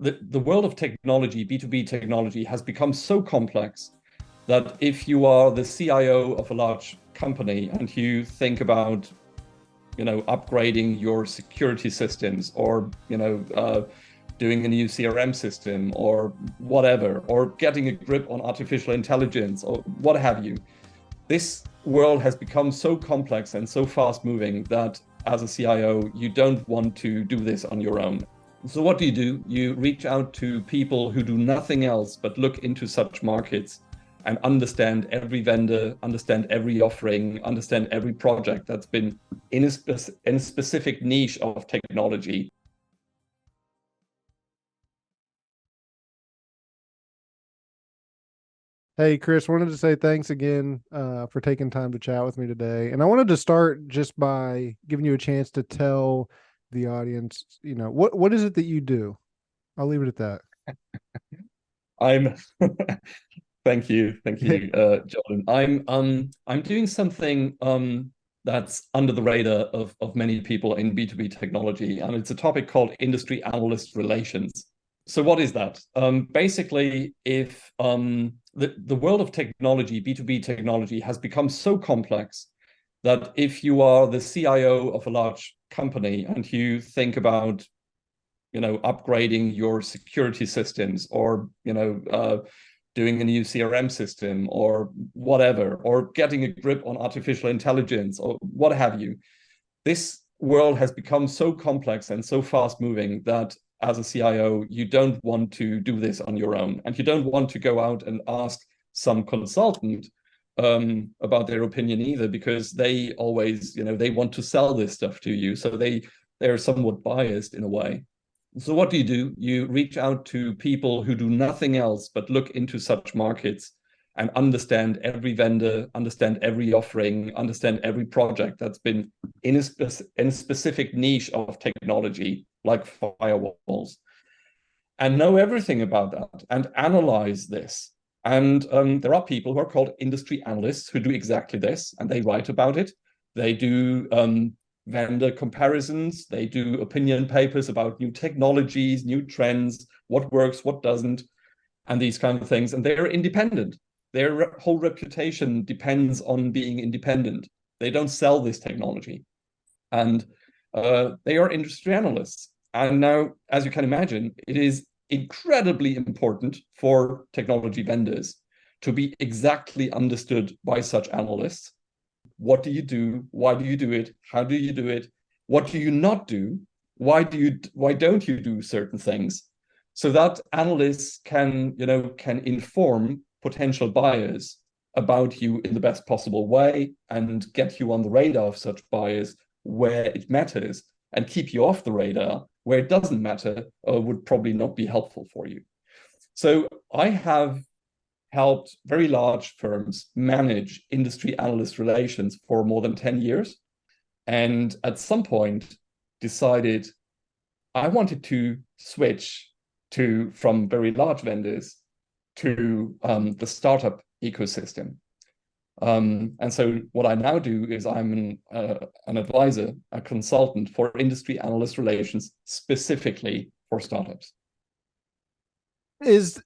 the world of technology, B2B technology, has become so complex that if you are the CIO of a large company and you think about, upgrading your security systems or, doing a new CRM system or whatever, or getting a grip on artificial intelligence or what have you, this world has become so complex and so fast moving that as a CIO, you don't want to do this on your own. So what do? You reach out to people who do nothing else but look into such markets and understand every vendor, understand every offering, understand every project that's been in a specific niche of technology. Hey, Chris, wanted to say thanks again for taking time to chat with me today. And I wanted to start just by giving you a chance to tell the audience, what is it that you do? I'll leave it at that. I'm thank you, Jordan. I'm doing something that's under the radar of many people in B2B technology, and it's a topic called Industry Analyst Relations. So what is that? Basically, if the world of technology, B2B technology, has become so complex that if you are the CIO of a large company and you think about, upgrading your security systems or, doing a new CRM system or whatever, or getting a grip on artificial intelligence or what have you, this world has become so complex and so fast moving that as a CIO, you don't want to do this on your own. And you don't want to go out and ask some consultant about their opinion either, because they always, they want to sell this stuff to you. So they're somewhat biased in a way. So what do? You reach out to people who do nothing else but look into such markets and understand every vendor, understand every offering, understand every project that's been in a specific niche of technology, like firewalls, and know everything about that and analyze this. And there are people who are called industry analysts who do exactly this, and they write about it. They do vendor comparisons. They do opinion papers about new technologies, new trends, what works, what doesn't, and these kind of things. And they're independent. Their whole reputation depends on being independent. They don't sell this technology. And they are industry analysts. And now, as you can imagine, it is incredibly important for technology vendors to be exactly understood by such analysts. What do you do? Why do you do it? How do you do it? What do you not do? Why don't you do certain things? So that analysts can inform potential buyers about you in the best possible way and get you on the radar of such buyers where it matters, and keep you off the radar where it doesn't matter or would probably not be helpful for you. So I have helped very large firms manage industry analyst relations for more than 10 years. And at some point decided I wanted to switch from very large vendors to the startup ecosystem. And so what I now do is I'm an advisor, a consultant for industry analyst relations, specifically for startups. Is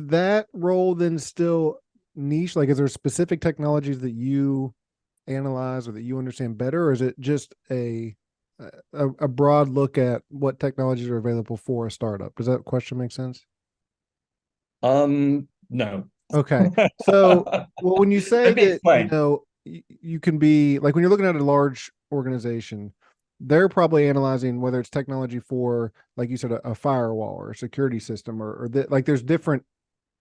that role then still niche? Like, is there specific technologies that you analyze or that you understand better, or is it just a broad look at what technologies are available for a startup? Does that question make sense? No. Okay. So, well, when you say that, explain. you can be like, when you're looking at a large organization, they're probably analyzing whether it's technology for, like you said, a firewall or a security system, or like there's different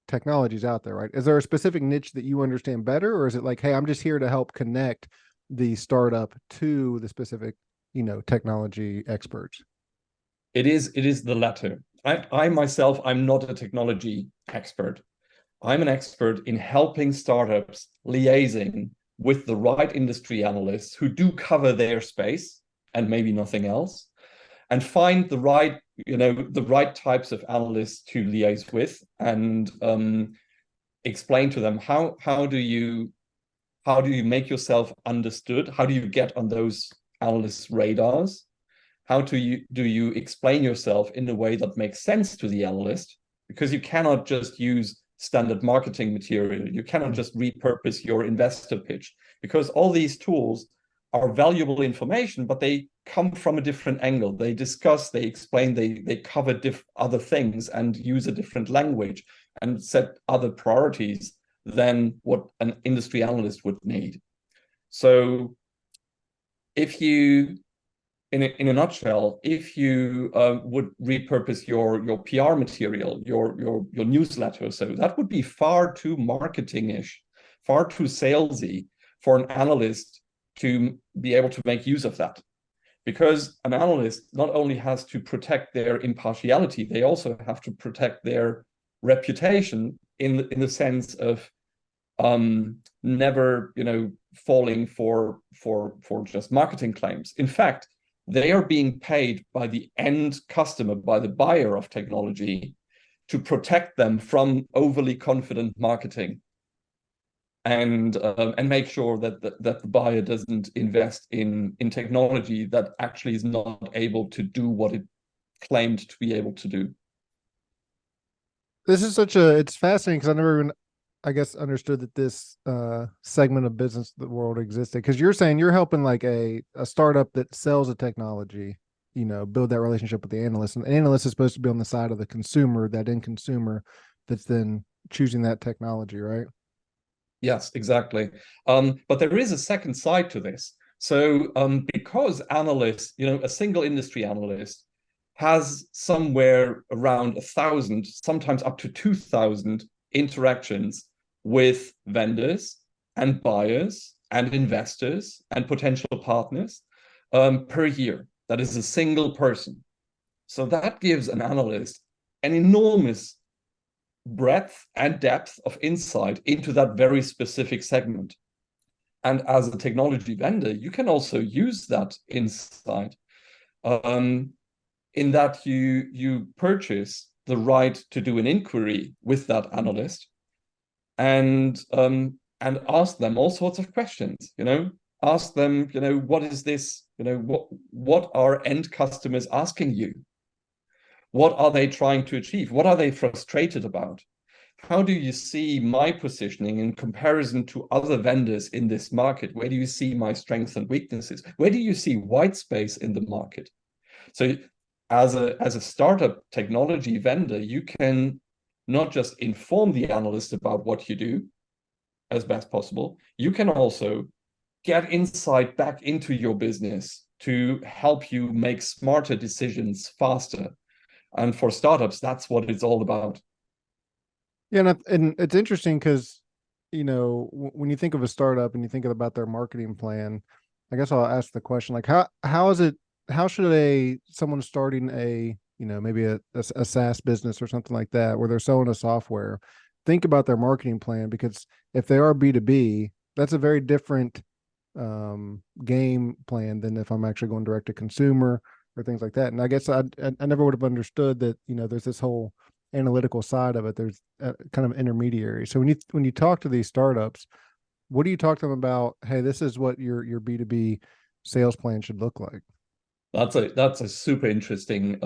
technologies out there, right? Is there a specific niche that you understand better, or is it like, hey, I'm just here to help connect the startup to the specific, technology experts? It is the latter. I myself, I'm not a technology expert. I'm an expert in helping startups liaising with the right industry analysts who do cover their space and maybe nothing else, and find the right types of analysts to liaise with, and explain to them how do you make yourself understood? How do you get on those analysts' radars? How do you explain yourself in a way that makes sense to the analyst? Because you cannot just use standard marketing material. You cannot just repurpose your investor pitch, because all these tools are valuable information, but they come from a different angle. They discuss, they explain, they cover other things and use a different language and set other priorities than what an industry analyst would need. So if you, in a nutshell, if you would repurpose your PR material, your newsletter, so that would be far too marketing-ish, far too salesy for an analyst to be able to make use of that. Because an analyst not only has to protect their impartiality, they also have to protect their reputation in the sense of never, falling for just marketing claims. In fact, they are being paid by the end customer, by the buyer of technology, to protect them from overly confident marketing, and make sure that the buyer doesn't invest in technology that actually is not able to do what it claimed to be able to do. This is it's fascinating because I never even, I guess, understood that this segment of business the world existed. Because you're saying you're helping like a startup that sells a technology, build that relationship with the analyst, and the analyst is supposed to be on the side of the consumer, that end consumer that's then choosing that technology, right? Yes, exactly. But there is a second side to this. So because analysts, a single industry analyst has somewhere around 1,000, sometimes up to 2,000 interactions with vendors and buyers and investors and potential partners per year. That is a single person. So that gives an analyst an enormous breadth and depth of insight into that very specific segment. And as a technology vendor, you can also use that insight in that you purchase the right to do an inquiry with that analyst and ask them all sorts of questions. Ask them, what is this? What are end customers asking you? What are they trying to achieve? What are they frustrated about? How do you see my positioning in comparison to other vendors in this market? Where do you see my strengths and weaknesses? Where do you see white space in the market? So as a startup technology vendor, you can not just inform the analyst about what you do as best possible, you can also get insight back into your business to help you make smarter decisions faster. And for startups, that's what it's all about. Yeah, and it's interesting because, when you think of a startup and you think about their marketing plan, I guess I'll ask the question, like, how should someone starting maybe a SaaS business or something like that, where they're selling a software, think about their marketing plan? Because if they are B2B, that's a very different game plan than if I'm actually going direct to consumer or things like that. And I guess I never would have understood that, there's this whole analytical side of it. There's kind of intermediary. So when you talk to these startups, what do you talk to them about? Hey, this is what your B2B sales plan should look like. That's a super interesting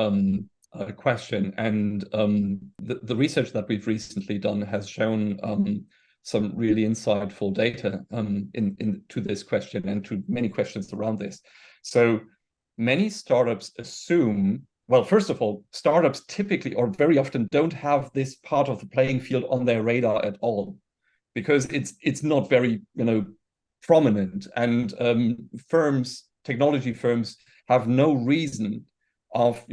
question, and the research that we've recently done has shown some really insightful data to this question and to many questions around this. So many startups assume, well, first of all, startups typically or very often don't have this part of the playing field on their radar at all, because it's not very prominent, and technology firms have no reason of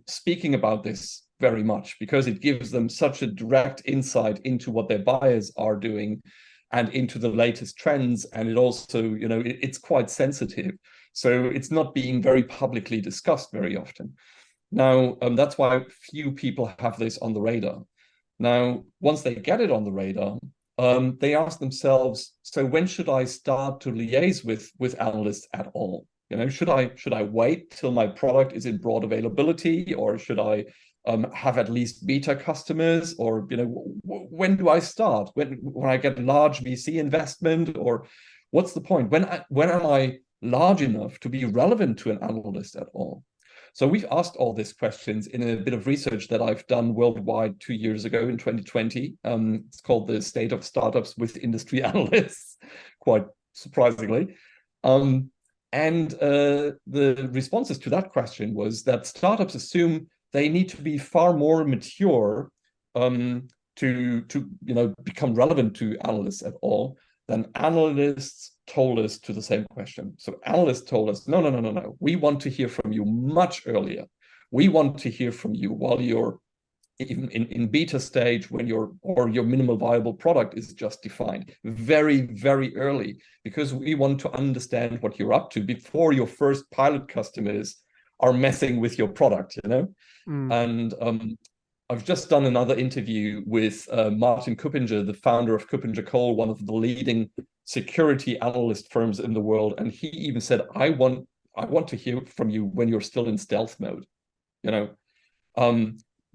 speaking about this very much, because it gives them such a direct insight into what their buyers are doing and into the latest trends, and it also it's quite sensitive, so it's not being very publicly discussed very often. Now that's why few people have this on the radar. Now once they get it on the radar, they ask themselves, so when should I start to liaise with analysts at all? Should I wait till my product is in broad availability, or should I have at least beta customers, or when do I start? When I get large VC investment, or what's the point? When am I large enough to be relevant to an analyst at all? So we've asked all these questions in a bit of research that I've done worldwide 2 years ago in 2020. It's called the State of Startups with Industry Analysts, quite surprisingly. And the responses to that question was that startups assume they need to be far more mature to become relevant to analysts at all than analysts told us to the same question. So analysts told us, no. We want to hear from you much earlier. We want to hear from you while you're even in beta stage, when your minimal viable product is just defined, very, very early, because we want to understand what you're up to before your first pilot customers are messing with your product, And I've just done another interview with Martin Kuppinger, the founder of Kuppinger Cole, one of the leading security analyst firms in the world. And he even said, I want to hear from you when you're still in stealth mode,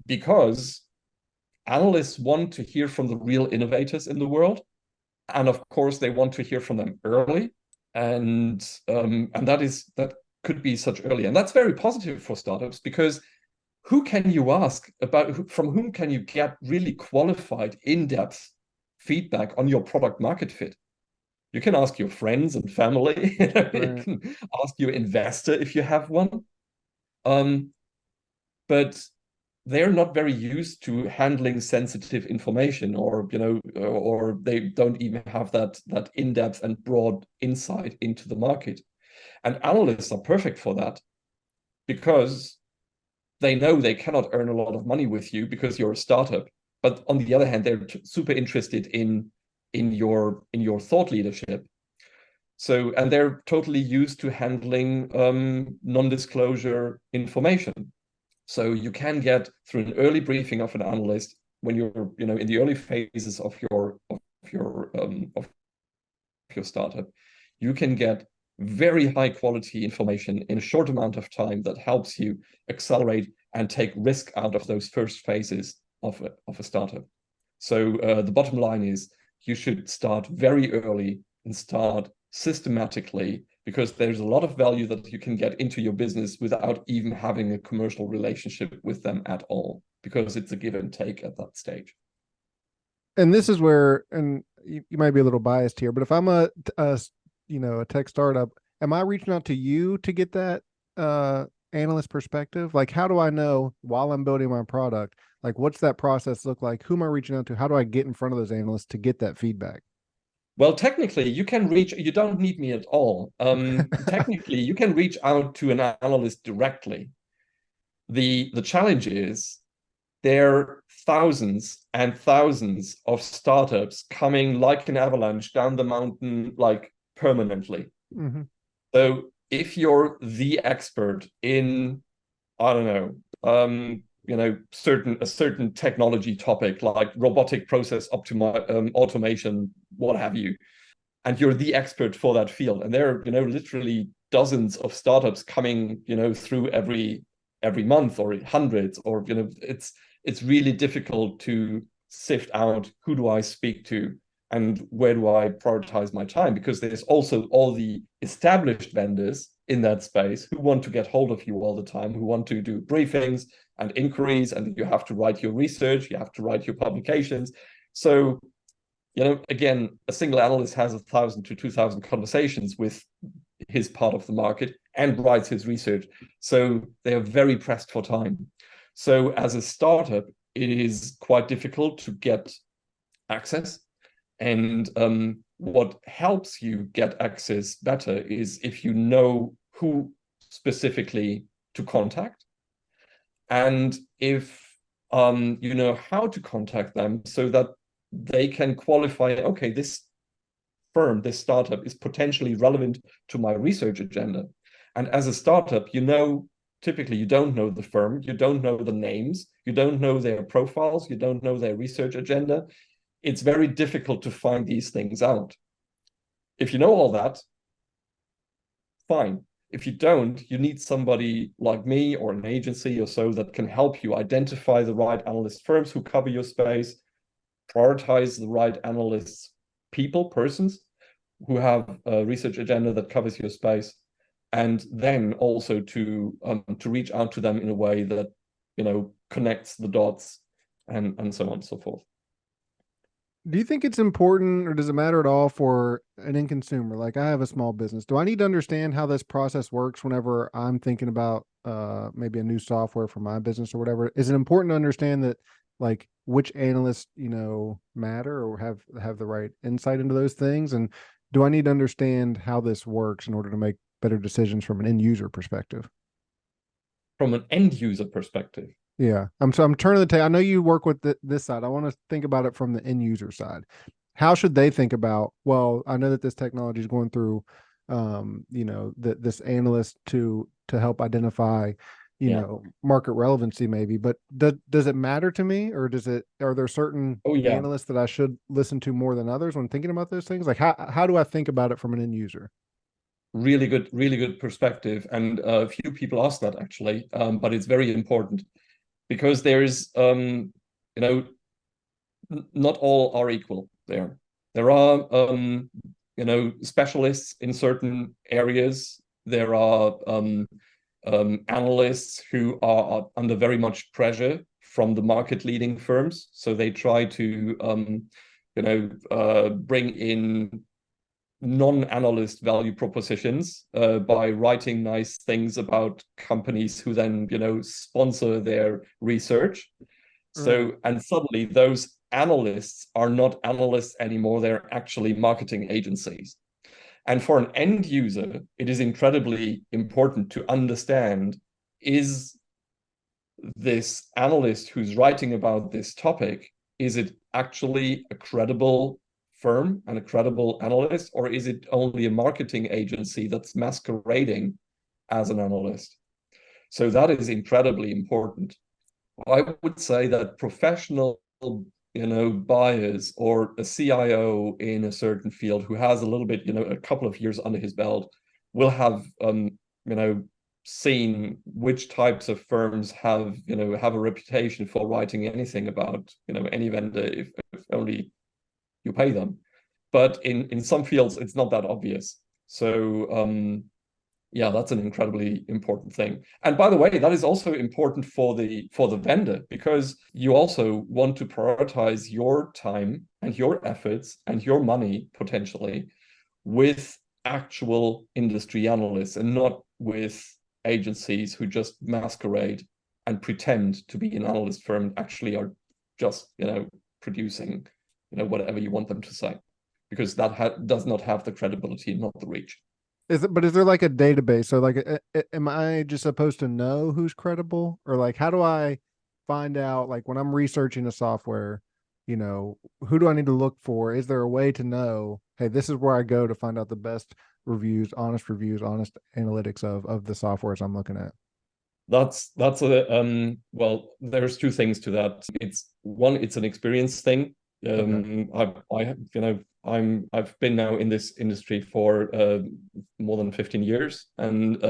because analysts want to hear from the real innovators in the world. And of course, they want to hear from them early. And that could be such early. And that's very positive for startups, because who can you ask about, from whom can you get really qualified, in-depth feedback on your product market fit? You can ask your friends and family, Right. You can ask your investor if you have one. But they're not very used to handling sensitive information, or they don't even have that in-depth and broad insight into the market. And analysts are perfect for that, because they know they cannot earn a lot of money with you because you're a startup. But on the other hand, they're super interested in your thought leadership. So, and they're totally used to handling non-disclosure information. So you can get, through an early briefing of an analyst, when you're in the early phases of your startup, you can get very high quality information in a short amount of time that helps you accelerate and take risk out of those first phases of a startup. So the bottom line is, you should start very early and start systematically, because there's a lot of value that you can get into your business without even having a commercial relationship with them at all, because it's a give and take at that stage. And this is where, and you might be a little biased here, but if I'm a tech startup, am I reaching out to you to get that analyst perspective? Like, how do I know, while I'm building my product, like, what's that process look like? Who am I reaching out to? How do I get in front of those analysts to get that feedback? Well, technically, you don't need me at all. Technically, you can reach out to an analyst directly. The challenge is, there are thousands and thousands of startups coming like an avalanche down the mountain, like permanently. Mm-hmm. So if you're the expert in, I don't know, a certain technology topic, like robotic process automation, what have you, and you're the expert for that field, and there are literally dozens of startups coming through every month, or hundreds, or it's really difficult to sift out, who do I speak to and where do I prioritize my time, because there's also all the established vendors in that space who want to get hold of you all the time, who want to do briefings and inquiries, and you have to write your research, you have to write your publications. So, again, a single analyst has 1,000 to 2,000 conversations with his part of the market and writes his research. So they are very pressed for time. So as a startup, it is quite difficult to get access. And what helps you get access better is if you know who specifically to contact, and if you know how to contact them, so that they can qualify, okay, this firm, this startup is potentially relevant to my research agenda. And as a startup, typically you don't know the firm, you don't know the names, you don't know their profiles, you don't know their research agenda. It's very difficult to find these things out. If you know all that, fine. If you don't, you need somebody like me or an agency or so that can help you identify the right analyst firms who cover your space, prioritize the right analysts, persons who have a research agenda that covers your space, and then also to reach out to them in a way that, connects the dots and so on and so forth. Do you think it's important, or does it matter at all for an end consumer? Like, I have a small business. Do I need to understand how this process works whenever I'm thinking about maybe a new software for my business or whatever? Is it important to understand that, like, which analysts, matter or have the right insight into those things? And do I need to understand how this works in order to make better decisions from an end user perspective? From an end user perspective. Yeah. I'm turning the table. I know you work with this side. I want to think about it from the end user side. How should they think about, well, I know that this technology is going through, this analyst to help identify, market relevancy maybe, but does it matter to me, or are there certain analysts that I should listen to more than others when thinking about those things? Like, how do I think about it from an end user? Really good perspective. And a few people ask that actually, but it's very important. Because there is, not all are equal there. There are, specialists in certain areas. There are analysts who are under very much pressure from the market leading firms. So they try to, bring in non-analyst value propositions by writing nice things about companies who then, sponsor their research. So, and suddenly those analysts are not analysts anymore. They're actually marketing agencies. And for an end user, it is incredibly important to understand, is this analyst who's writing about this topic, is it actually a credible firm and a credible analyst, or is it only a marketing agency that's masquerading as an analyst? So that is incredibly important. I would say that professional, buyers, or a CIO in a certain field who has a little bit, a couple of years under his belt, will have, seen which types of firms have a reputation for writing anything about, any vendor, if only you pay them. But in some fields, it's not that obvious. So that's an incredibly important thing. And by the way, that is also important for the vendor, because you also want to prioritize your time and your efforts and your money potentially with actual industry analysts, and not with agencies who just masquerade and pretend to be an analyst firm, actually are just producing whatever you want them to say, because that does not have the credibility, not the reach. But is there like a database? So like, am I just supposed to know who's credible, or like, how do I find out, like, when I'm researching a software, who do I need to look for? Is there a way to know, hey, this is where I go to find out the best reviews, honest analytics of the softwares I'm looking at? That's a well, there's two things to that. It's an experience thing. I've been now in this industry for more than 15 years, and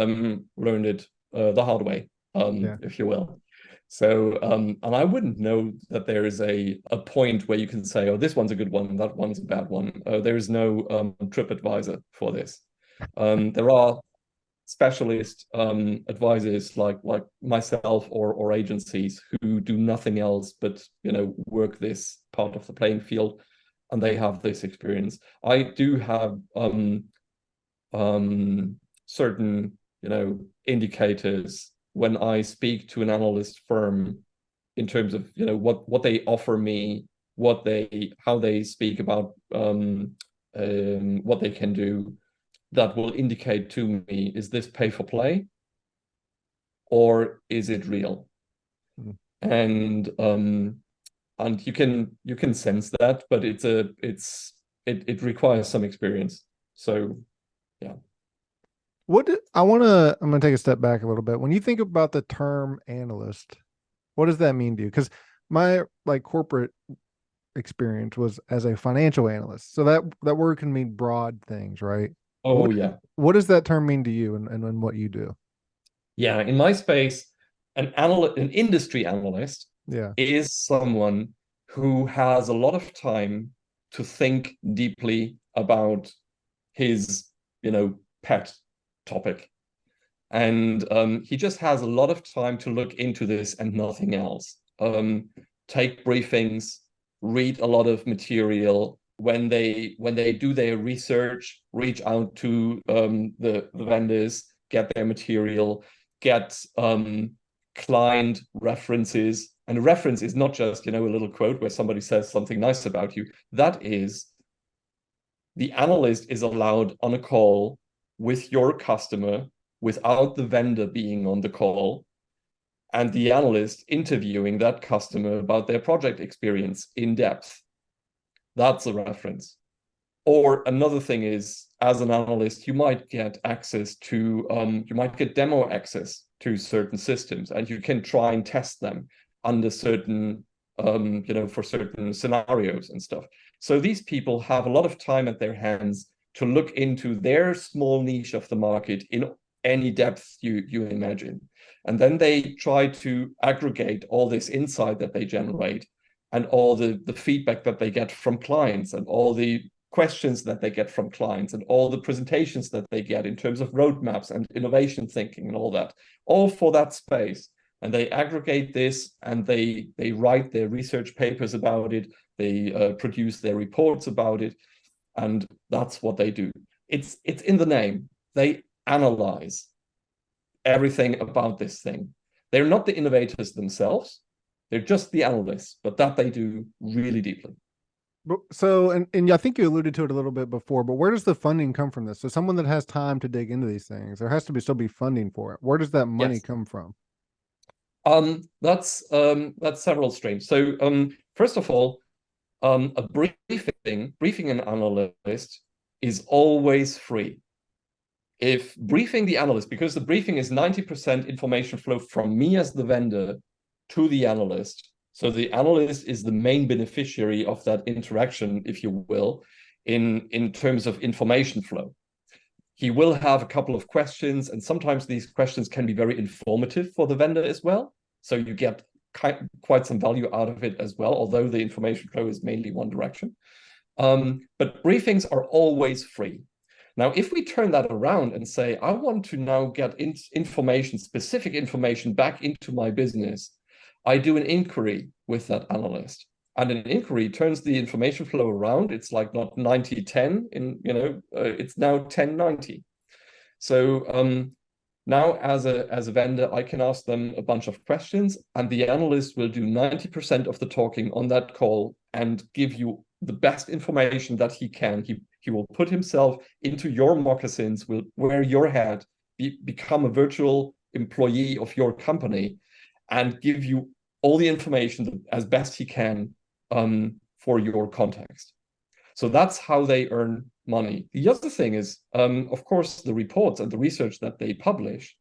learned it the hard way, if you will. So and I wouldn't know that there is a point where you can say, oh, this one's a good one, that one's a bad one. There is no TripAdvisor for this. There are specialist advisors like myself, or agencies who do nothing else but work this part of the playing field, and they have this experience. I do have certain indicators when I speak to an analyst firm, in terms of what they offer me, how they speak about what they can do, that will indicate to me, is this pay for play, or is it real? And you can sense that, but it requires some experience. So yeah. I'm gonna take a step back a little bit. When you think about the term analyst, what does that mean to you? Because my corporate experience was as a financial analyst, so that word can mean broad things, right? Oh, what does that term mean to you, and what you do? Yeah, in my space, an industry analyst is someone who has a lot of time to think deeply about his pet topic. And he just has a lot of time to look into this and nothing else. Take briefings, read a lot of material. When they do their research, reach out to the vendors, get their material, get client references. And a reference is not just, a little quote where somebody says something nice about you. That is, the analyst is allowed on a call with your customer without the vendor being on the call, and the analyst interviewing that customer about their project experience in depth. That's a reference. Or another thing is, as an analyst, you might get access to, you might get demo access to certain systems, and you can try and test them under certain, for certain scenarios and stuff. So these people have a lot of time at their hands to look into their small niche of the market in any depth you imagine. And then they try to aggregate all this insight that they generate and all the feedback that they get from clients and all the questions that they get from clients and all the presentations that they get in terms of roadmaps and innovation thinking and all for that space. And they aggregate this and they write their research papers about it. They produce their reports about it. And that's what they do. It's in the name. They analyze everything about this thing. They're not the innovators themselves. They're just the analysts, but that they do really deeply. So, and I think you alluded to it a little bit before, but where does the funding come from this? So someone that has time to dig into these things, there has to still be funding for it. Where does that money come from? That's several streams. So first of all, a briefing an analyst is always free. If briefing the analyst, because the briefing is 90% information flow from me as the vendor to the analyst. So the analyst is the main beneficiary of that interaction, if you will, in terms of information flow. He will have a couple of questions, and sometimes these questions can be very informative for the vendor as well. So you get quite some value out of it as well, although the information flow is mainly one direction. But briefings are always free. Now, if we turn that around and say, I want to now get information, specific information back into my business, I do an inquiry with that analyst. And an inquiry turns the information flow around. It's like not 90-10, it's now 10-90. So now as a vendor, I can ask them a bunch of questions, and the analyst will do 90% of the talking on that call and give you the best information that he can. He will put himself into your moccasins, will wear your hat, become a virtual employee of your company, and give you all the information as best he can for your context. So that's how they earn money. The other thing is, of course, the reports and the research that they publish,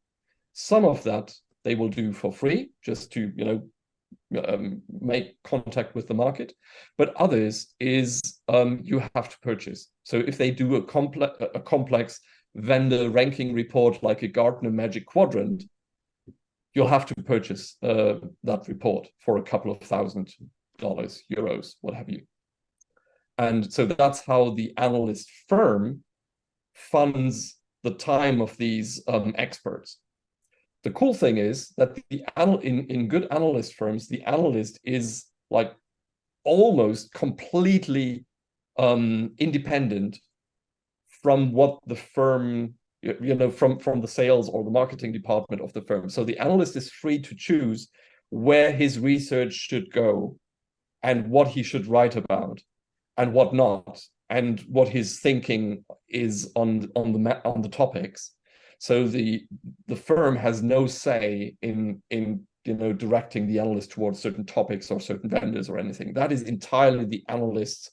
some of that they will do for free, just to, make contact with the market. But others is you have to purchase. So if they do a complex vendor ranking report like a Gartner Magic Quadrant, you'll have to purchase that report for a couple of $1,000, euros, what have you. And so that's how the analyst firm funds the time of these experts. The cool thing is that in good analyst firms, the analyst is like almost completely independent from what the firm, from the sales or the marketing department of the firm. So the analyst is free to choose where his research should go and what he should write about and what not, and what his thinking is on the topics. So the firm has no say in directing the analyst towards certain topics or certain vendors or anything. That is entirely the analyst's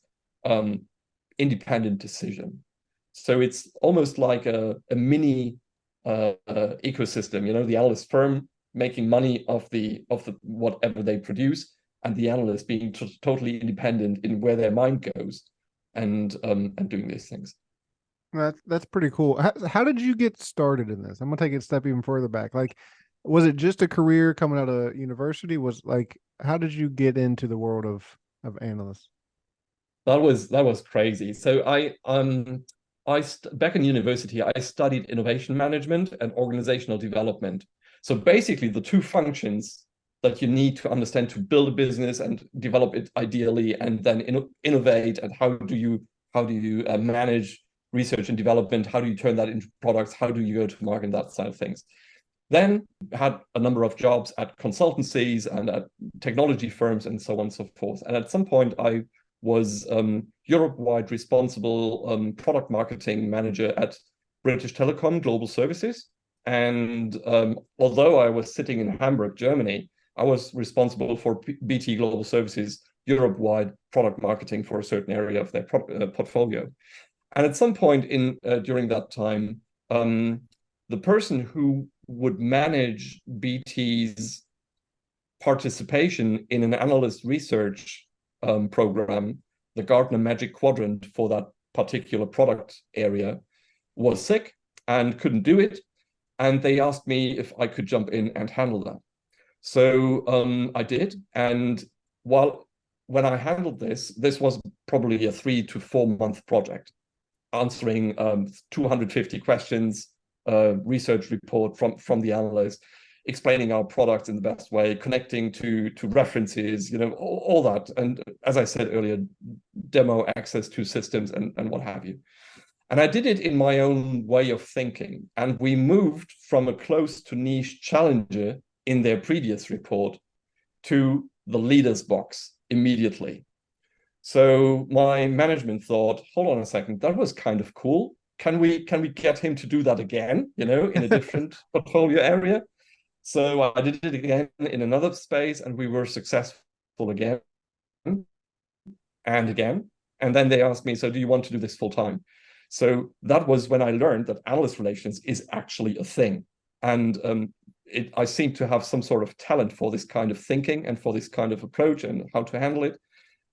independent decision. So it's almost like a mini ecosystem. The analyst firm making money of the whatever they produce, and the analyst being totally independent in where their mind goes and doing these things. That's pretty cool. How did you get started in this? I'm gonna take it a step even further back. Like, was it just a career coming out of university? How did you get into the world of analysts? That was crazy. So back in university, I studied innovation management and organizational development. So basically the two functions that you need to understand to build a business and develop it ideally, and then innovate, and how do you manage research and development, how do you turn that into products, how do you go to market, that side of things. Then had a number of jobs at consultancies and at technology firms and so on and so forth. And at some point I was Europe-wide responsible product marketing manager at British Telecom Global Services. And although I was sitting in Hamburg, Germany, I was responsible for BT Global Services Europe-wide product marketing for a certain area of their portfolio. And at some point during that time, the person who would manage BT's participation in an analyst research program, the Gartner Magic Quadrant for that particular product area, was sick and couldn't do it. And they asked me if I could jump in and handle that. So I did. And when I handled this was probably a 3 to 4 month project, answering 250 questions, research report from the analyst, explaining our product in the best way, connecting to references, all that. And as I said earlier, demo access to systems and what have you. And I did it in my own way of thinking. And we moved from a close to niche challenger in their previous report to the leader's box immediately. So my management thought, hold on a second, that was kind of cool. Can we get him to do that again, in a different portfolio area? So I did it again in another space, and we were successful again and again. And then they asked me, so do you want to do this full time? So that was when I learned that analyst relations is actually a thing. And I seem to have some sort of talent for this kind of thinking and for this kind of approach and how to handle it.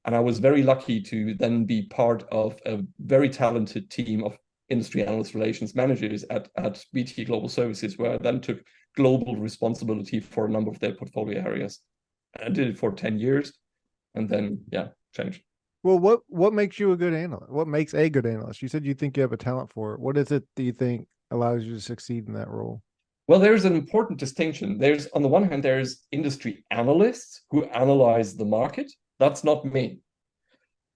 And I was very lucky to then be part of a very talented team of industry analyst relations managers at BT Global Services, where I then took global responsibility for a number of their portfolio areas. I did it for 10 years and then, changed. Well, what makes you a good analyst? What makes a good analyst? You said you think you have a talent for it. What is it that you think allows you to succeed in that role? Well, there's an important distinction. On the one hand, there's industry analysts who analyze the market. That's not me.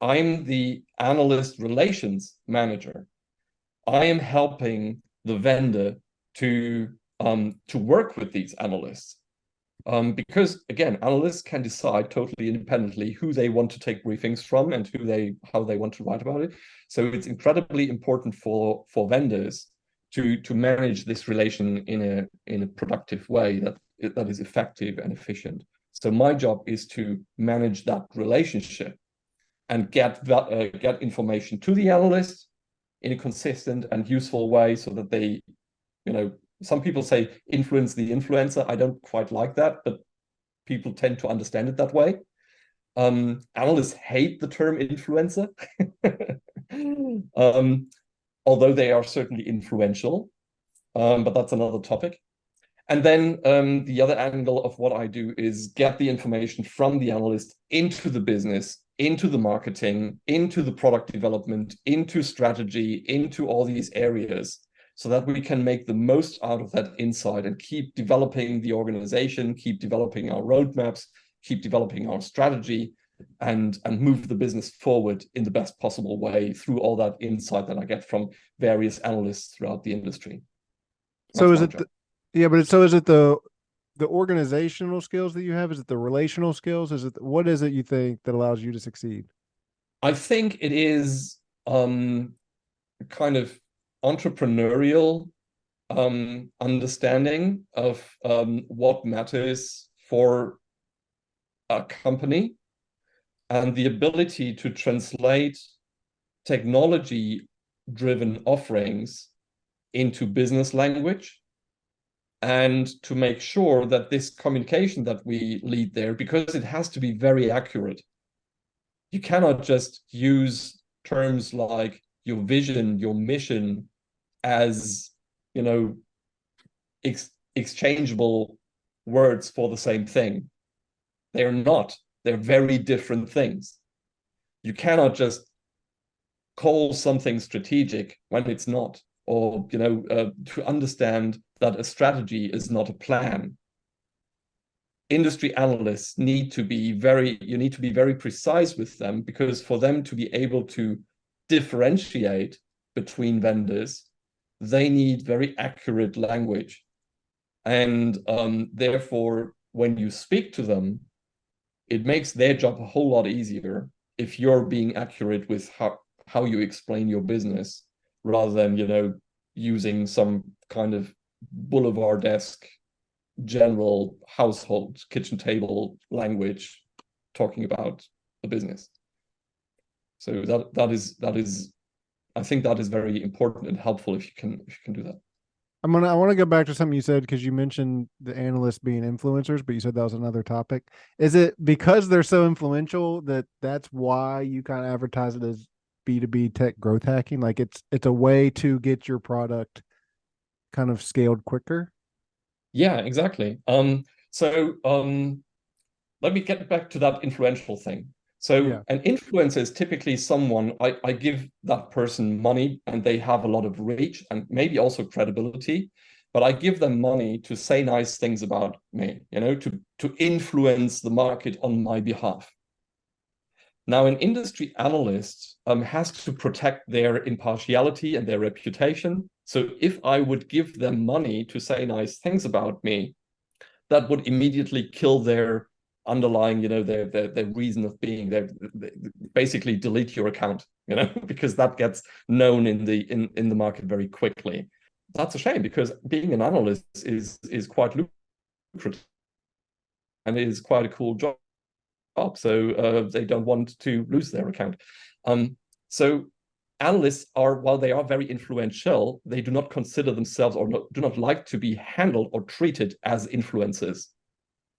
I'm the analyst relations manager. I am helping the vendor to work with these analysts. Because again, analysts can decide totally independently who they want to take briefings from and how they want to write about it. So it's incredibly important for vendors to manage this relation in a productive way that is effective and efficient. So my job is to manage that relationship and get information to the analyst in a consistent and useful way, so that they, some people say influence the influencer. I don't quite like that, but people tend to understand it that way. Analysts hate the term influencer, although they are certainly influential, but that's another topic. And then the other angle of what I do is get the information from the analyst into the business, into the marketing, into the product development, into strategy, into all these areas, so that we can make the most out of that insight and keep developing the organization, keep developing our roadmaps, keep developing our strategy, and move the business forward in the best possible way through all that insight that I get from various analysts throughout the industry. So is it the organizational skills that you have? Is it the relational skills? What is it you think that allows you to succeed? I think it is kind of entrepreneurial understanding of what matters for a company, and the ability to translate technology-driven offerings into business language, and to make sure that this communication that we lead there, because it has to be very accurate. You cannot just use terms like your vision, your mission as, exchangeable words for the same thing. They're not. They're very different things. You cannot just call something strategic when it's not, or to understand that a strategy is not a plan. Industry analysts need to be very precise with them, because for them to be able to differentiate between vendors, they need very accurate language. And therefore, when you speak to them, it makes their job a whole lot easier if you're being accurate with how you explain your business, rather than, using some kind of boulevard-esque general household kitchen table language talking about the business. So that is I think that is very important and helpful if you can do that. I want to go back to something you said, because you mentioned the analysts being influencers, but you said that was another topic. Is it because they're so influential that's why you kind of advertise it as B2B tech growth hacking? Like it's a way to get your product kind of scaled quicker? Yeah, exactly. So let me get back to that influential thing. So Yeah. an influencer is typically someone, I give that person money and they have a lot of reach and maybe also credibility, but I give them money to say nice things about me, to influence the market on my behalf. Now, an industry analyst has to protect their impartiality and their reputation. So if I would give them money to say nice things about me, that would immediately kill their underlying, their reason of being. They basically delete your account, because that gets known in the market very quickly. That's a shame, because being an analyst is quite lucrative and it is quite a cool job. So they don't want to lose their account. So analysts while they are very influential, they do not consider themselves or do not like to be handled or treated as influencers.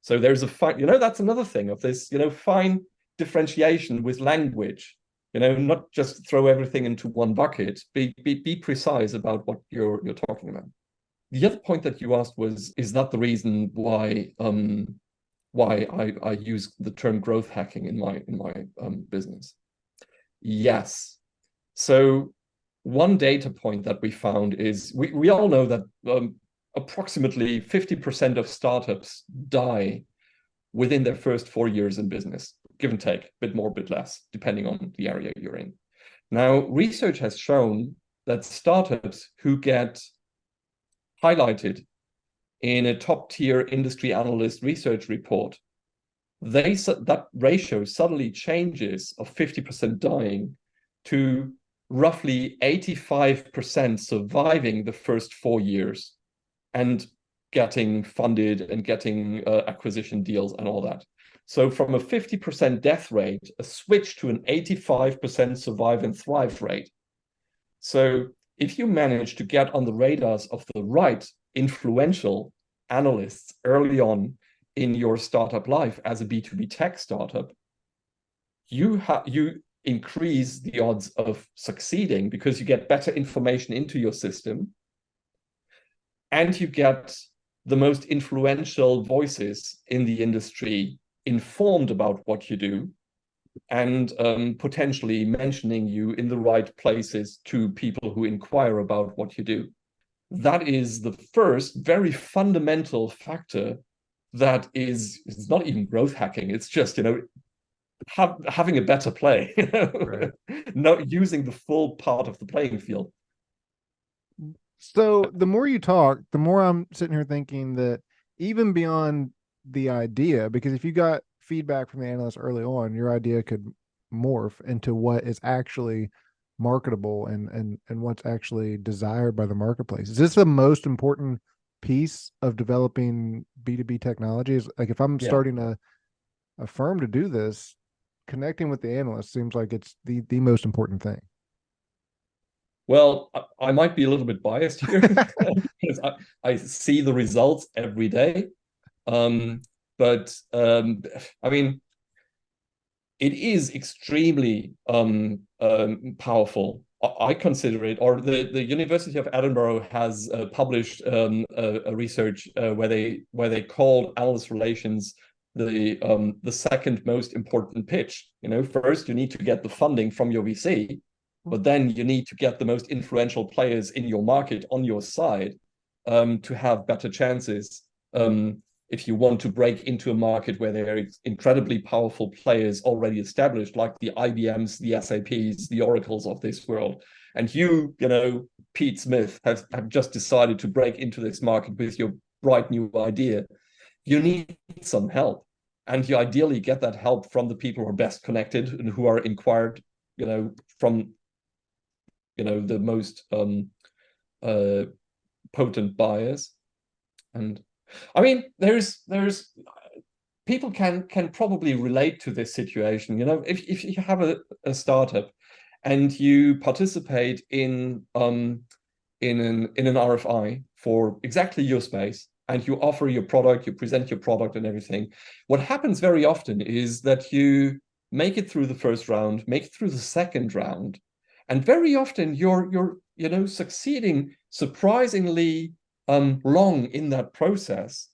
So there's a fine, that's another thing of this, fine differentiation with language, not just throw everything into one bucket, be precise about what you're talking about. The other point that you asked was, is that the reason why I use the term growth hacking in my business? Yes. So one data point that we found is we all know that approximately 50% of startups die within their first 4 years in business, give and take, a bit more, a bit less, depending on the area you're in. Now, research has shown that startups who get highlighted in a top-tier industry analyst research report, that ratio suddenly changes of 50% dying to roughly 85% surviving the first 4 years and getting funded and getting acquisition deals and all that. So from a 50% death rate, a switch to an 85% survive and thrive rate. So if you manage to get on the radars of the right influential analysts early on in your startup life as a B2B tech startup, you increase the odds of succeeding, because you get better information into your system and you get the most influential voices in the industry informed about what you do and potentially mentioning you in the right places to people who inquire about what you do. That is the first very fundamental factor that it's not even growth hacking. It's just, having a better play, Right. not using the full part of the playing field. So the more you talk, the more I'm sitting here thinking that even beyond the idea, because if you got feedback from the analyst early on, your idea could morph into what is actually marketable and what's actually desired by the marketplace. Is this the most important piece of developing B2B technology? Is like, if I'm starting a firm to do this, connecting with the analyst seems like it's the most important thing. Well, I might be a little bit biased here because I see the results every day. But I mean, it is extremely powerful. I consider it, or the University of Edinburgh has published a research where they called analyst relations the second most important pitch. First you need to get the funding from your VC, But then you need to get the most influential players in your market on your side to have better chances. If you want to break into a market where there are incredibly powerful players already established, like the IBMs, the SAPs, the Oracles of this world, and you know, Pete Smith, have just decided to break into this market with your bright new idea, you need some help. And you ideally get that help from the people who are best connected and who are inquired, you know, from, you know, the most potent buyers. And I mean, there's people can probably relate to this situation. You know, if you have a startup and you participate in an RFI for exactly your space, and you offer your product, you present your product and everything, what happens very often is that you make it through the first round, make it through the second round, and very often you're you know, succeeding surprisingly long in that process,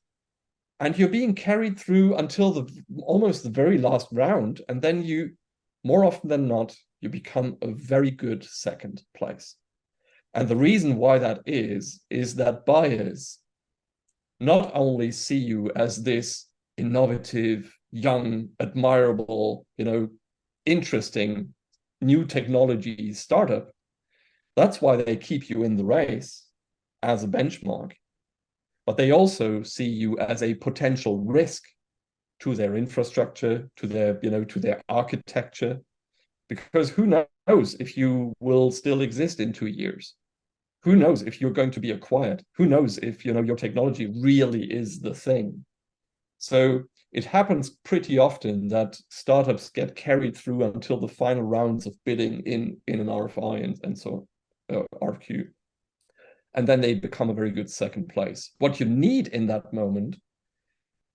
and you're being carried through until almost the very last round, and then you, more often than not, you become a very good second place. And the reason why that is that buyers not only see you as this innovative, young, admirable, you know, interesting new technology startup. That's why they keep you in the race as a benchmark. But they also see you as a potential risk to their infrastructure, to their, you know, to their architecture, because who knows if you will still exist in 2 years? Who knows if you're going to be acquired? Who knows if, you know, your technology really is the thing? So it happens pretty often that startups get carried through until the final rounds of bidding in an RFI and so RFQ. And then they become a very good second place. What you need in that moment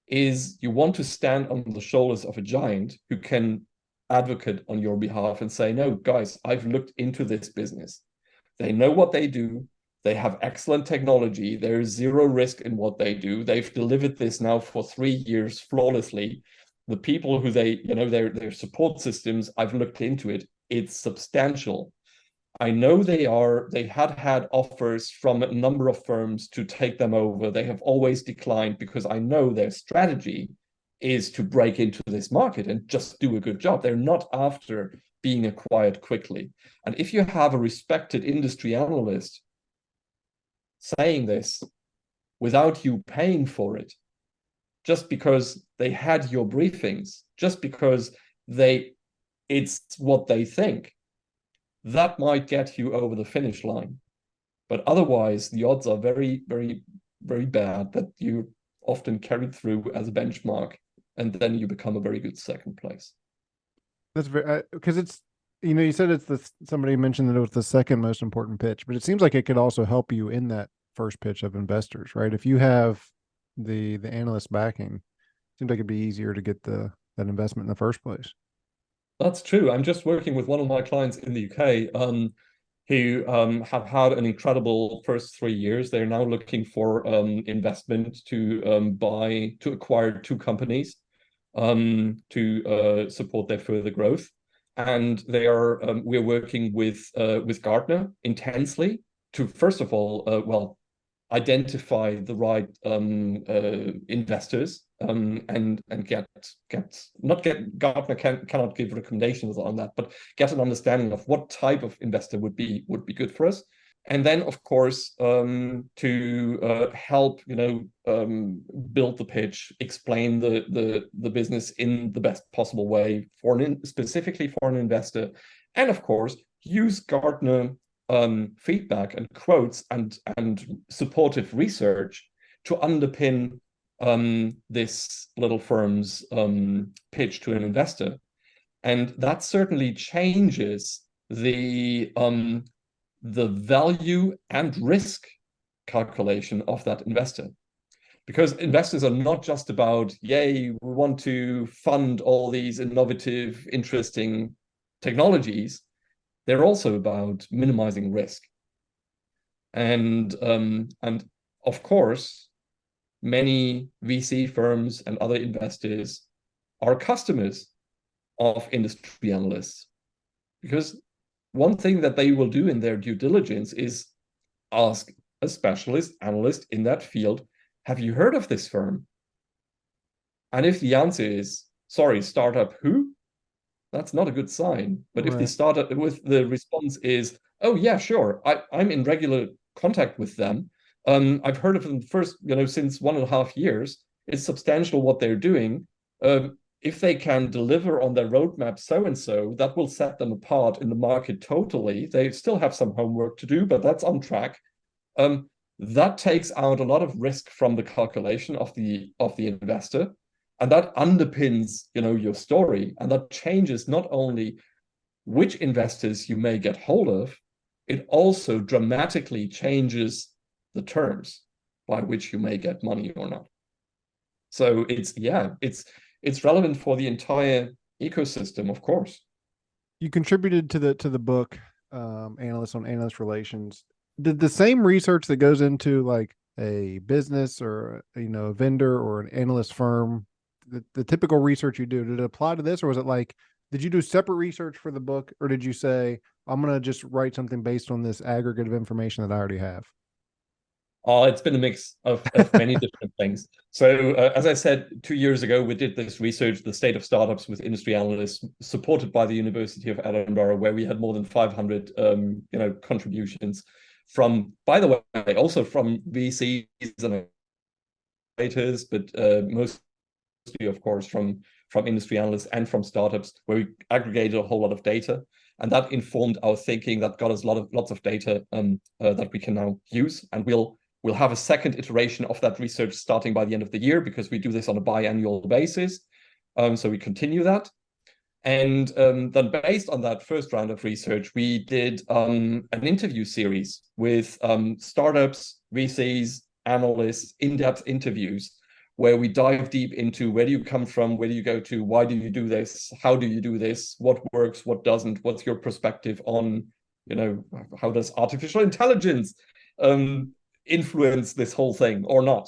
is you want to stand on the shoulders of a giant who can advocate on your behalf and say, no, guys, I've looked into this business. They know what they do. They have excellent technology. There is zero risk in what they do. They've delivered this now for 3 years flawlessly. The people who they, you know, their support systems, I've looked into it. It's substantial. I know they had offers from a number of firms to take them over. They have always declined because I know their strategy is to break into this market and just do a good job. They're not after being acquired quickly. And if you have a respected industry analyst saying this without you paying for it, just because they had your briefings, just because it's what they think, that might get you over the finish line. But otherwise, the odds are very, very, very bad that you're often carried through as a benchmark, and then you become a very good second place. That's very, because it's, you know, you said somebody mentioned that it was the second most important pitch, but it seems like it could also help you in that first pitch of investors, right? If you have the analyst backing, it seems like it'd be easier to get that investment in the first place. That's true. I'm just working with one of my clients in the UK who have had an incredible first 3 years. They're now looking for investment to acquire 2 companies to support their further growth. And we're working with Gartner intensely to, first of all, identify the right investors and Gartner cannot give recommendations on that, but get an understanding of what type of investor would be good for us. And then, of course, to help, you know, build the pitch, explain the business in the best possible way specifically for an investor, and of course use Gartner feedback and quotes and supportive research to underpin this little firm's pitch to an investor. And that certainly changes the value and risk calculation of that investor. Because investors are not just about, yay, we want to fund all these innovative, interesting technologies. They're also about minimizing risk. And of course, many VC firms and other investors are customers of industry analysts, because one thing that they will do in their due diligence is ask a specialist analyst in that field, have you heard of this firm? And if the answer is, sorry, startup who? That's not a good sign. But if the startup with the response is, oh yeah, sure, I'm in regular contact with them. I've heard of them first, since 1.5 years. It's substantial what they're doing. If they can deliver on their roadmap so and so, that will set them apart in the market totally. They still have some homework to do, but that's on track. That takes out a lot of risk from the calculation of the investor, and that underpins your story, and that changes not only which investors you may get hold of, it also dramatically changes the terms by which you may get money or not. So it's relevant for the entire ecosystem, of course. You contributed to the book, Analyst on Analyst Relations. Did the same research that goes into like a business or a vendor or an analyst firm, the typical research you do, did it apply to this, or was it like, did you do separate research for the book, or did you say, I'm going to just write something based on this aggregate of information that I already have? It's been a mix of many different things. So as I said, 2 years ago, we did this research, the state of startups with industry analysts, supported by the University of Edinburgh, where we had more than 500 contributions from, by the way, also from VCs and innovators, but mostly, of course, from industry analysts and from startups, where we aggregated a whole lot of data. And that informed our thinking, that got us lots of data that we can now use. And we'll have a second iteration of that research starting by the end of the year, because we do this on a biannual basis. So we continue that. And then based on that first round of research, we did an interview series with startups, VCs, analysts, in-depth interviews, where we dive deep into where do you come from, where do you go to, why do you do this, how do you do this, what works, what doesn't, what's your perspective on, how does artificial intelligence influence this whole thing or not,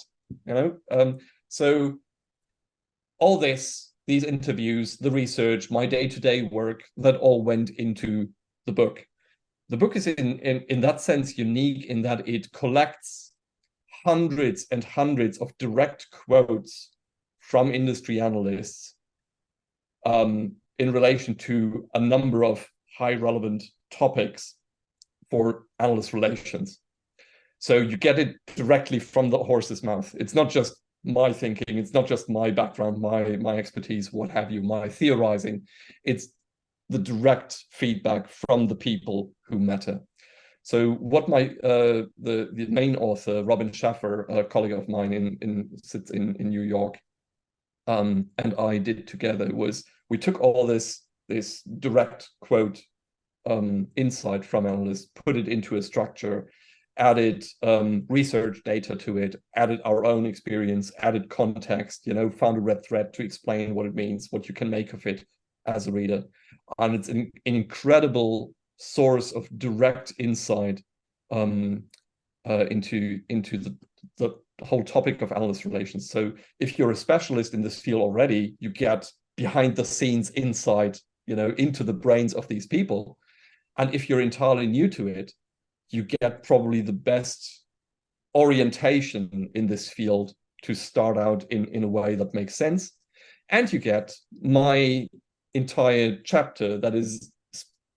so all these interviews, the research, my day-to-day work, that all went into the book. The book is in that sense unique in that it collects hundreds and hundreds of direct quotes from industry analysts in relation to a number of high relevant topics for analyst relations. So you get it directly from the horse's mouth. It's not just my thinking, it's not just my background, my expertise, what have you, my theorizing. It's the direct feedback from the people who matter. So what the main author, Robin Schaffer, a colleague of mine sits in New York, and I did together was we took all this direct quote insight from analysts, put it into a structure, added research data to it, added our own experience, added context, found a red thread to explain what it means, what you can make of it as a reader. And it's an incredible source of direct insight into the whole topic of analyst relations. So if you're a specialist in this field already, you get behind the scenes insight, into the brains of these people. And if you're entirely new to it, you get probably the best orientation in this field to start out in a way that makes sense. And you get my entire chapter that is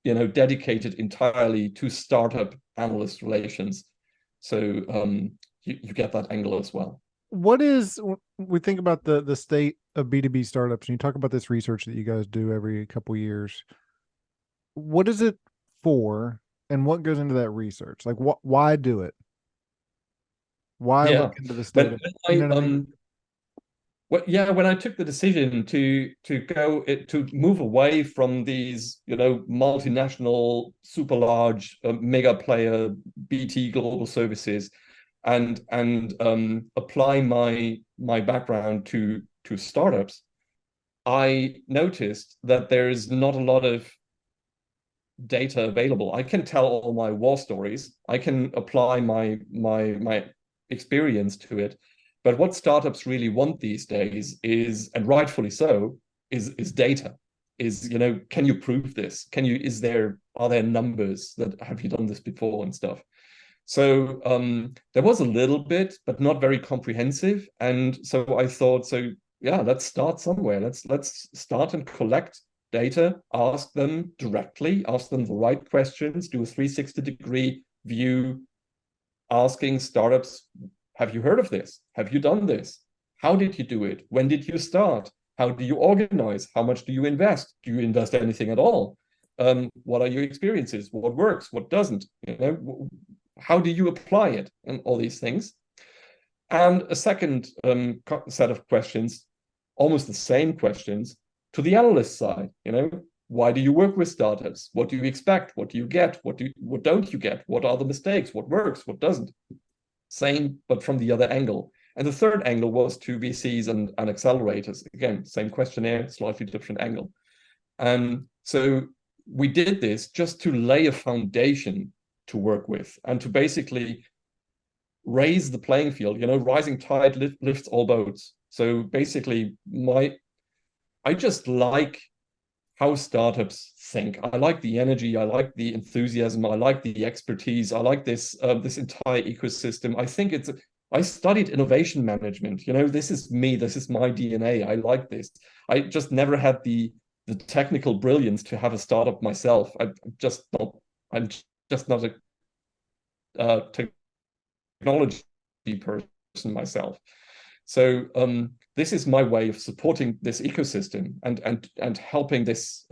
dedicated entirely to startup analyst relations. So you get that angle as well. What is, we think about the state of B2B startups, and you talk about this research that you guys do every couple of years. What is it for, and what goes into that research? Like, why do it? Why look into the state of, what I mean? When I took the decision to move away from these, multinational, super large, mega player BT global services, and apply my background to startups, I noticed that there is not a lot of data available. I can tell all my war stories. I can apply my experience to it. But what startups really want these days is, and rightfully so, is data. is, can you prove this? Are there numbers that have you done this before and stuff? So there was a little bit, but not very comprehensive. And so I thought, so yeah, let's start somewhere. Let's start and collect data, ask them directly, ask them the right questions, do a 360-degree view, asking startups, have you heard of this? Have you done this? How did you do it? When did you start? How do you organize? How much do you invest? Do you invest anything at all? What are your experiences? What works? What doesn't? How do you apply it? And all these things. And a second set of questions, almost the same questions, to the analyst side. Why do you work with startups? What do you expect? What do you get? What don't you get? What are the mistakes? What works? What doesn't? Same, but from the other angle. And the third angle was to VCs and accelerators. Again, same questionnaire, slightly different angle. So we did this just to lay a foundation to work with and to basically raise the playing field. Rising tide lifts all boats. So basically, I just like how startups think. I like the energy, I like the enthusiasm, I like the expertise, I like this entire ecosystem. I think I studied innovation management. This is me, this is my DNA. I like this. I just never had the technical brilliance to have a startup myself. I'm just not a technology person myself. So this is my way of supporting this ecosystem and helping this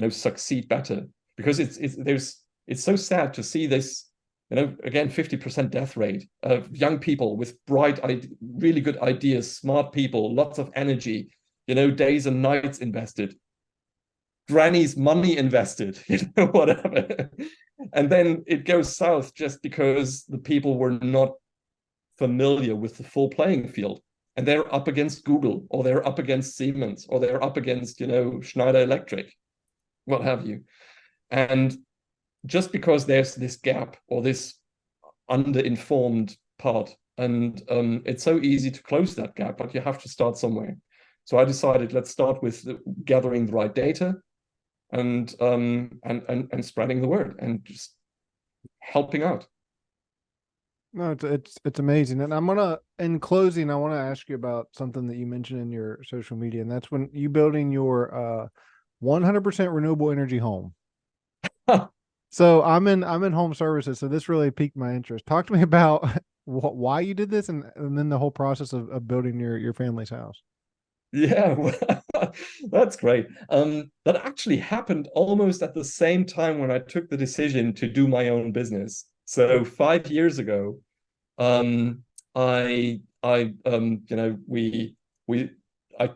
succeed better, because it's so sad to see this, again, 50% death rate of young people with really good ideas, smart people, lots of energy, days and nights invested, granny's money invested, whatever. And then it goes south just because the people were not familiar with the full playing field. And they're up against Google, or they're up against Siemens, or they're up against, Schneider Electric, what have you. And just because there's this gap or this underinformed part, and it's so easy to close that gap, but you have to start somewhere. So I decided, let's start with gathering the right data and spreading the word and just helping out. No, it's amazing. And in closing, I want to ask you about something that you mentioned in your social media, and that's when you building your 100% renewable energy home. So I'm in home services, so this really piqued my interest. Talk to me about why you did this, and then the whole process of building your family's house. Yeah, well, that's great. That actually happened almost at the same time when I took the decision to do my own business. So 5 years ago, I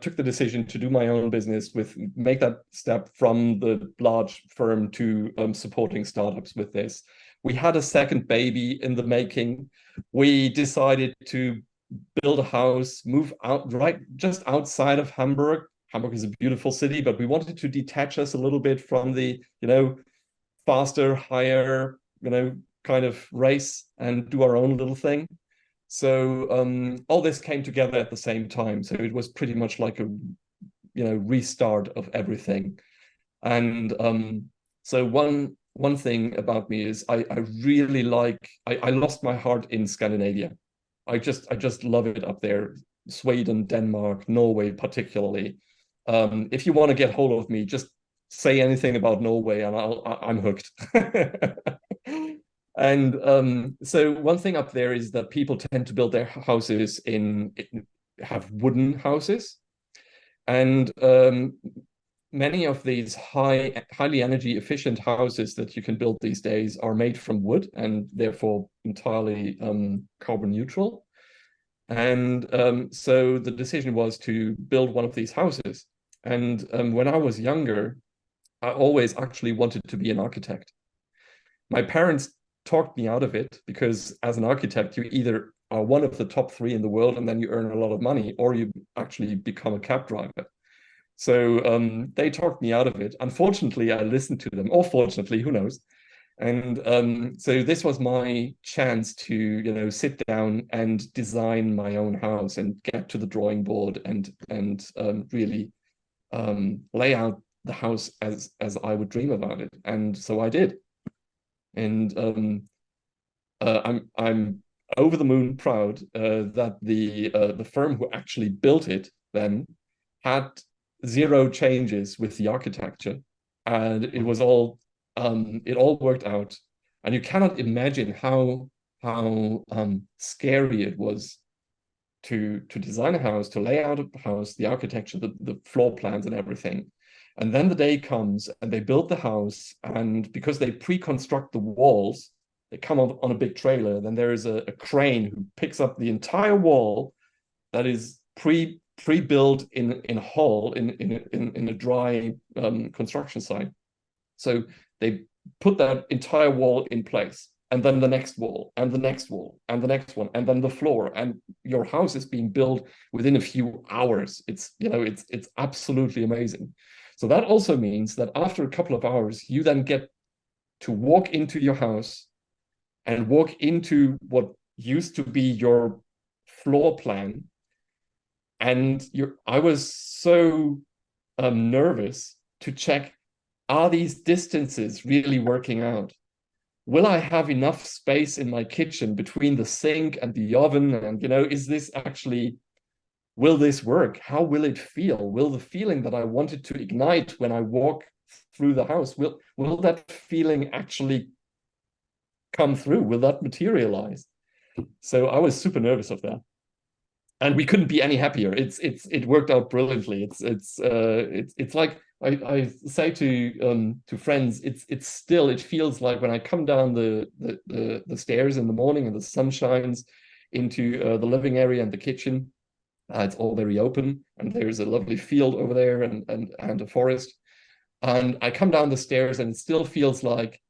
took the decision to do my own business, make that step from the large firm to supporting startups with this. We had a second baby in the making. We decided to build a house, move out right just outside of Hamburg. Hamburg is a beautiful city, but we wanted to detach us a little bit from the, faster, higher, kind of race and do our own little thing. So all this came together at the same time. So it was pretty much like a, restart of everything. And so one thing about me is I really I lost my heart in Scandinavia. I just love it up there. Sweden, Denmark, Norway, particularly. If you want to get hold of me, just say anything about Norway and I'm hooked. And so one thing up there is that people tend to build their houses have wooden houses. And many of these highly energy efficient houses that you can build these days are made from wood and therefore entirely carbon neutral. And so the decision was to build one of these houses. And when I was younger, I always actually wanted to be an architect. My parents talked me out of it because as an architect, you either are one of the top 3 in the world and then you earn a lot of money, or you actually become a cab driver. So they talked me out of it. Unfortunately, I listened to them, or fortunately, who knows. And so this was my chance to, sit down and design my own house and get to the drawing board and really lay out the house as I would dream about it, and so I did. And I'm over the moon proud that the firm who actually built it then had zero changes with the architecture, and it was all it all worked out. And you cannot imagine how scary it was to design a house, to lay out a house, the architecture, the floor plans and everything. And then the day comes and they build the house, and because they pre-construct the walls, they come on a big trailer, then there is a crane who picks up the entire wall that is pre-built in a hall in a dry construction site. So they put that entire wall in place, and then the next wall, and the next wall, and the next one, and then the floor, and your house is being built within a few hours. It's absolutely amazing. So that also means that after a couple of hours, you then get to walk into your house and walk into what used to be your floor plan. And I was so nervous to check, are these distances really working out? Will I have enough space in my kitchen between the sink and the oven? And, is this actually, will this work? How will it feel? Will the feeling that I wanted to ignite when I walk through the house, will that feeling actually come through? Will that materialize? So I was super nervous of that. And we couldn't be any happier. It worked out brilliantly. It's like I say to friends, it feels like when I come down the stairs in the morning and the sun shines into the living area and the kitchen. It's all very open, and there's a lovely field over there and a forest. And I come down the stairs and it still feels like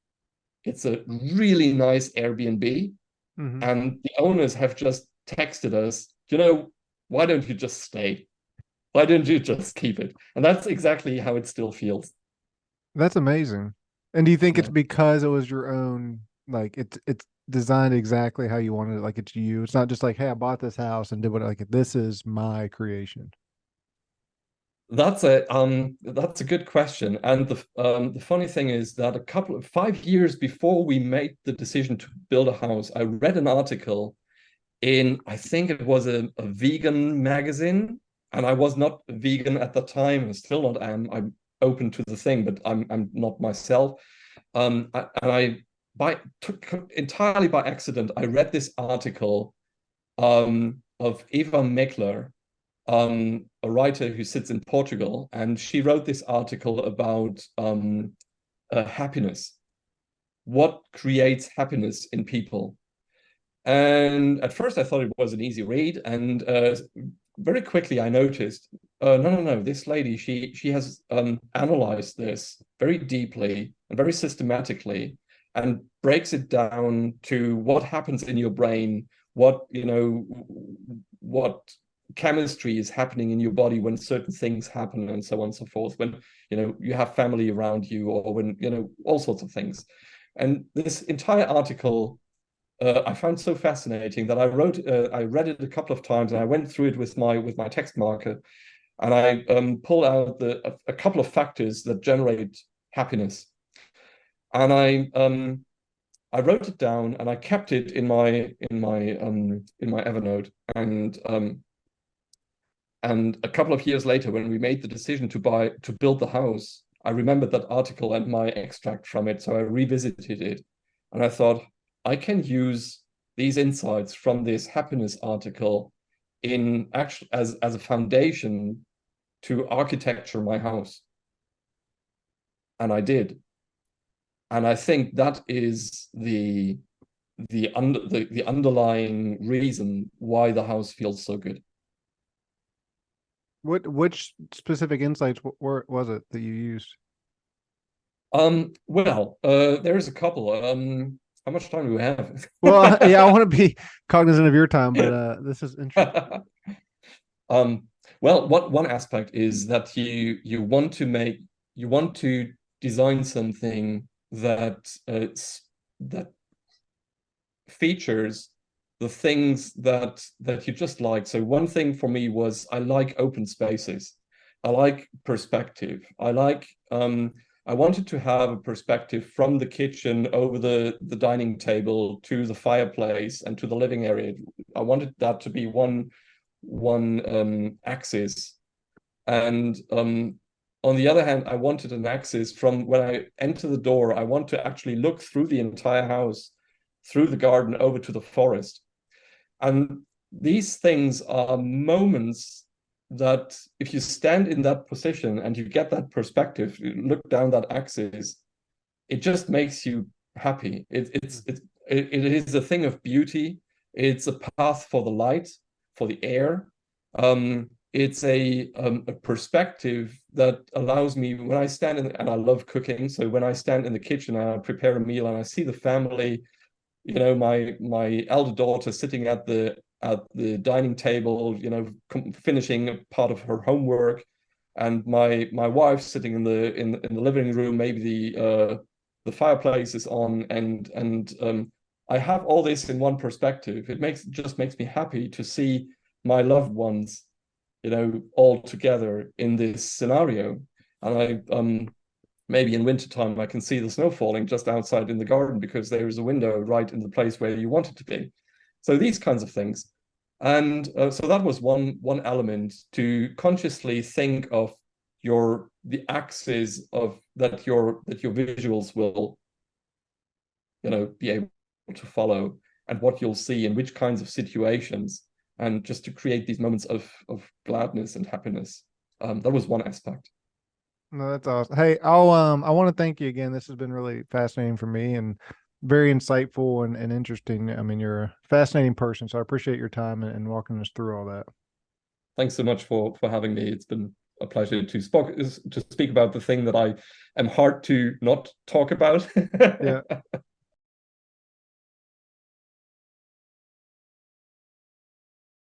it's a really nice Airbnb. Mm-hmm. And the owners have just texted us, why don't you just stay? Why don't you just keep it? And that's exactly how it still feels. That's amazing. And do you think it's Yeah. because it was your own, like it's designed exactly how you wanted it, like it's you? It's not just like, hey, I bought this house and did what, like, this is my creation. That's a good question. And the funny thing is that 5 years before we made the decision to build a house, I read an article in, I think it was a vegan magazine, and I was not vegan at the time, and still not am. I'm open to the thing, but I'm not myself. Entirely by accident, I read this article of Eva Meckler, a writer who sits in Portugal, and she wrote this article about happiness. What creates happiness in people? And at first I thought it was an easy read, and very quickly I noticed, no, this lady, she has analyzed this very deeply and very systematically, and breaks it down to what happens in your brain, what chemistry is happening in your body when certain things happen, and so on and so forth, when you have family around you, or when all sorts of things. And this entire article I found so fascinating that I read it a couple of times, and I went through it with my text marker, and I pulled out a couple of factors that generate happiness, and I wrote it down, and I kept it in my Evernote. And a couple of years later, when we made the decision to build the house, I remembered that article and my extract from it, so I revisited it, and I thought, I can use these insights from this happiness article in actually as a foundation to architecture my house. And I did. And I think that is the underlying reason why the house feels so good. Which specific insights was it that you used? Well, there's a couple. How much time do we have? Well, yeah, I want to be cognizant of your time, but this is interesting. Well, one aspect is that you want to design something that that features the things that you just like. So one thing for me was I like open spaces. like perspective. I wanted to have a perspective from the kitchen over the dining table to the fireplace and to the living area. I wanted that to be one axis. And on the other hand, I wanted an axis from when I enter the door, I want to actually look through the entire house, through the garden over to the forest. And these things are moments that if you stand in that position and you get that perspective, you look down that axis, it just makes you happy. It is a thing of beauty. It's a path for the light, for the air. It's a perspective that allows me when I stand in, and I love cooking. So when I stand in the kitchen and I prepare a meal and I see the family, my elder daughter sitting at the dining table, finishing part of her homework, and my wife sitting in the living room. Maybe the fireplace is on, and I have all this in one perspective. It just makes me happy to see my loved ones, all together in this scenario. And I maybe in wintertime, I can see the snow falling just outside in the garden because there is a window right in the place where you want it to be. So these kinds of things. And so that was one element, to consciously think of the axis of that your visuals will, be able to follow, and what you'll see in which kinds of situations, and just to create these moments of gladness and happiness. That was one aspect. No, that's awesome. Hey, I want to thank you again. This has been really fascinating for me and very insightful and interesting. I mean, you're a fascinating person, so I appreciate your time and walking us through all that. Thanks so much for having me. It's been a pleasure to speak about the thing that I am hard to not talk about. Yeah.